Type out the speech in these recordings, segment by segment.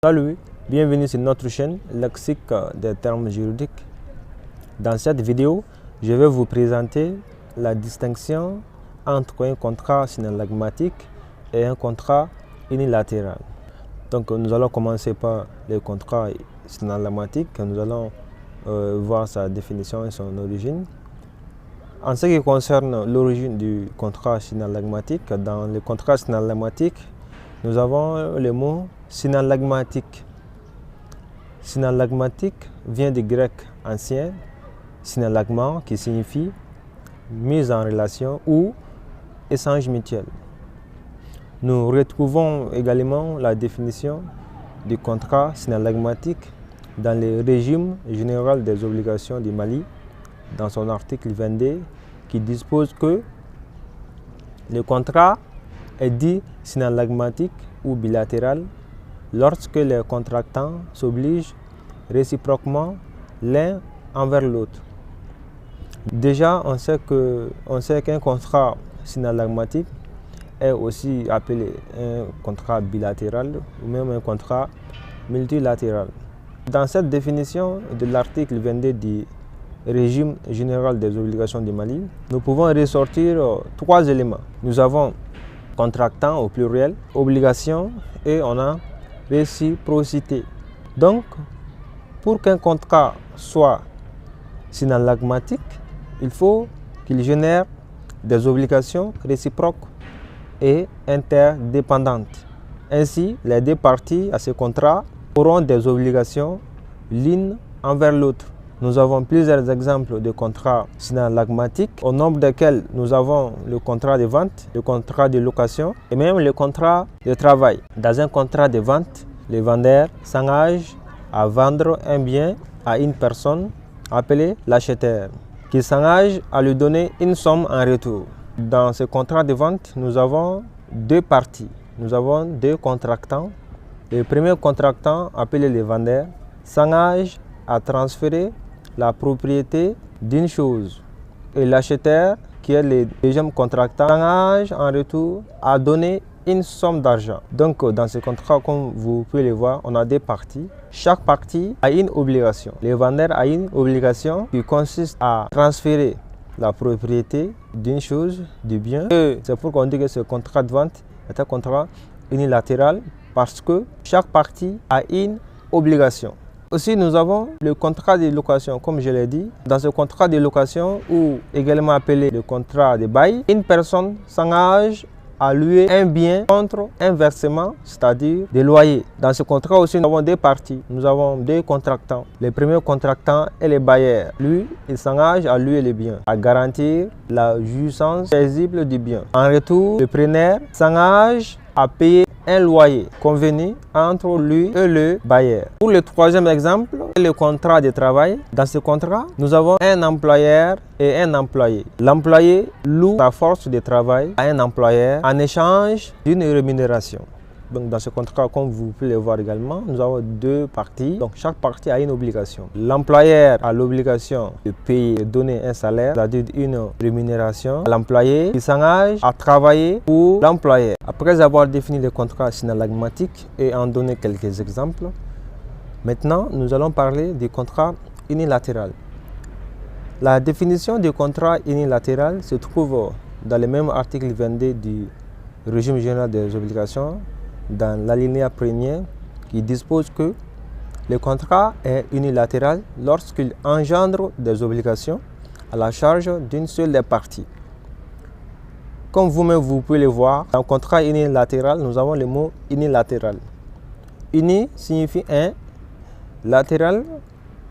Salut, bienvenue sur notre chaîne Lexique des termes juridiques. Dans cette vidéo, je vais vous présenter la distinction entre un contrat synallagmatique et un contrat unilatéral. Donc nous allons commencer par le contrat synallagmatique. Nous allons voir sa définition et son origine. En ce qui concerne l'origine du contrat synallagmatique, dans le contrat synallagmatique, nous avons le mot synallagmatique. Synallagmatique vient du grec ancien, synallagma, qui signifie mise en relation ou échange mutuel. Nous retrouvons également la définition du contrat synallagmatique dans le régime général des obligations du Mali, dans son article 22, qui dispose que le contrat est dit synallagmatique ou bilatéral lorsque les contractants s'obligent réciproquement l'un envers l'autre. Déjà, on sait qu'un contrat synallagmatique est aussi appelé un contrat bilatéral ou même un contrat multilatéral. Dans cette définition de l'article 22 du régime général des obligations du Mali, nous pouvons ressortir trois éléments. Nous avons contractant au pluriel, obligation et on a réciprocité. Donc, pour qu'un contrat soit synallagmatique, il faut qu'il génère des obligations réciproques et interdépendantes. Ainsi, les deux parties à ce contrat auront des obligations l'une envers l'autre. Nous avons plusieurs exemples de contrats synallagmatiques, au nombre desquels nous avons le contrat de vente, le contrat de location et même le contrat de travail. Dans un contrat de vente, le vendeur s'engage à vendre un bien à une personne appelée l'acheteur, qui s'engage à lui donner une somme en retour. Dans ce contrat de vente, nous avons deux parties. Nous avons deux contractants. Le premier contractant, appelé le vendeur, s'engage à transférer la propriété d'une chose et l'acheteur, qui est le deuxième contractant, s'engage en retour à donner une somme d'argent. Donc dans ce contrat, comme vous pouvez le voir, on a deux parties. Chaque partie a une obligation. Le vendeur a une obligation qui consiste à transférer la propriété d'une chose, du bien. C'est pourquoi on dit que ce contrat de vente est un contrat unilatéral, parce que chaque partie a une obligation. Aussi, nous avons le contrat de location, comme je l'ai dit. Dans ce contrat de location, ou également appelé le contrat de bail, une personne s'engage à louer un bien contre un versement, c'est-à-dire des loyers. Dans ce contrat aussi, nous avons deux parties. Nous avons deux contractants. Le premier contractant est le bailleur. Lui, il s'engage à louer le bien, à garantir la jouissance paisible du bien. En retour, le preneur s'engage à payer un loyer convenu entre lui et le bailleur. Pour le troisième exemple, le contrat de travail. Dans ce contrat, nous avons un employeur et un employé. L'employé loue sa force de travail à un employeur en échange d'une rémunération. Donc dans ce contrat, comme vous pouvez le voir également, nous avons deux parties. Donc chaque partie a une obligation. L'employeur a l'obligation de payer, de donner un salaire, c'est-à-dire une rémunération à l'employé qui s'engage à travailler pour l'employeur. Après avoir défini le contrat synallagmatique et en donné quelques exemples, maintenant nous allons parler du contrat unilatéral. La définition du contrat unilatéral se trouve dans le même article 22 du régime général des obligations, dans l'alinéa premier, qui dispose que le contrat est unilatéral lorsqu'il engendre des obligations à la charge d'une seule des parties. Comme vous-même vous pouvez le voir, dans le contrat unilatéral, nous avons le mot unilatéral. Uni signifie un, latéral,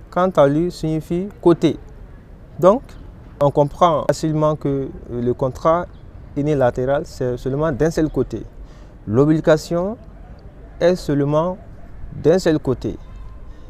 quant à lui, signifie côté. Donc, on comprend facilement que le contrat unilatéral, c'est seulement d'un seul côté. L'obligation est seulement d'un seul côté.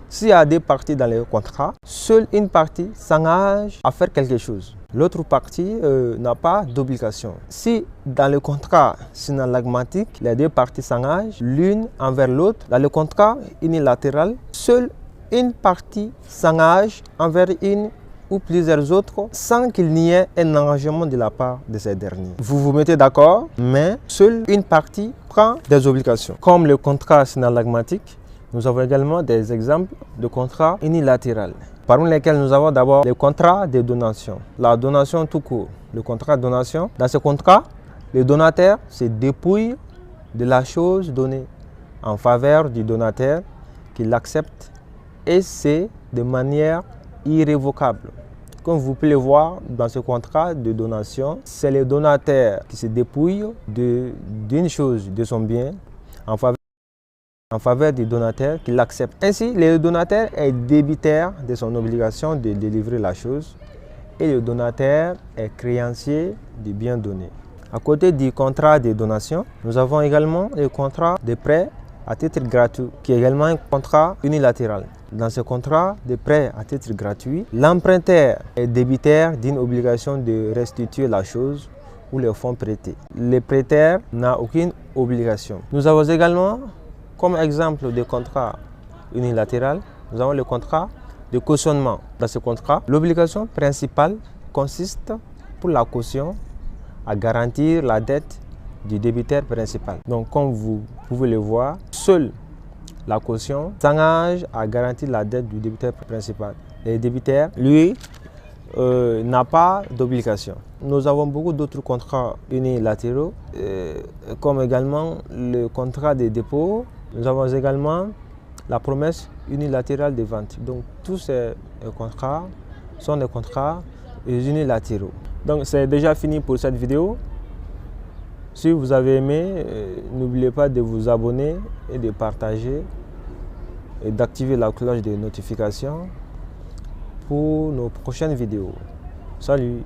S'il y a deux parties dans le contrat, seule une partie s'engage à faire quelque chose. L'autre partie n'a pas d'obligation. Si dans le contrat synallagmatique, les deux parties s'engagent l'une envers l'autre, dans le contrat unilatéral, seule une partie s'engage envers une ou plusieurs autres sans qu'il n'y ait un engagement de la part de ces derniers. Vous vous mettez d'accord, mais seule une partie prend des obligations. Comme le contrat synallagmatique, Nous avons également des exemples de contrats unilatéraux, parmi lesquels nous avons d'abord les contrats de donation. La donation tout court, le contrat de donation. Dans ce contrat, le donateur se dépouille de la chose donnée en faveur du donateur qui l'accepte, et c'est de manière irrévocable. Comme vous pouvez le voir dans ce contrat de donation, c'est le donateur qui se dépouille d'une chose, de son bien, en faveur du donateur qui l'accepte. Ainsi, le donateur est débitaire de son obligation de délivrer la chose et le donateur est créancier du bien donné. À côté du contrat de donation, nous avons également le contrat de prêt à titre gratuit, qui est également un contrat unilatéral. Dans ce contrat de prêt à titre gratuit, l'emprunteur est débitaire d'une obligation de restituer la chose ou les fonds prêtés. Le prêteur n'a aucune obligation. Nous avons également, comme exemple de contrat unilatéral, nous avons le contrat de cautionnement. Dans ce contrat, l'obligation principale consiste pour la caution à garantir la dette du débiteur principal. Donc, comme vous pouvez le voir, seule la caution s'engage à garantir la dette du débiteur principal. Le débiteur, lui, n'a pas d'obligation. Nous avons beaucoup d'autres contrats unilatéraux, comme également le contrat de dépôt. Nous avons également la promesse unilatérale de vente. Donc, tous ces contrats sont des contrats unilatéraux. Donc, c'est déjà fini pour cette vidéo. Si vous avez aimé, n'oubliez pas de vous abonner et de partager et d'activer la cloche de notification pour nos prochaines vidéos. Salut!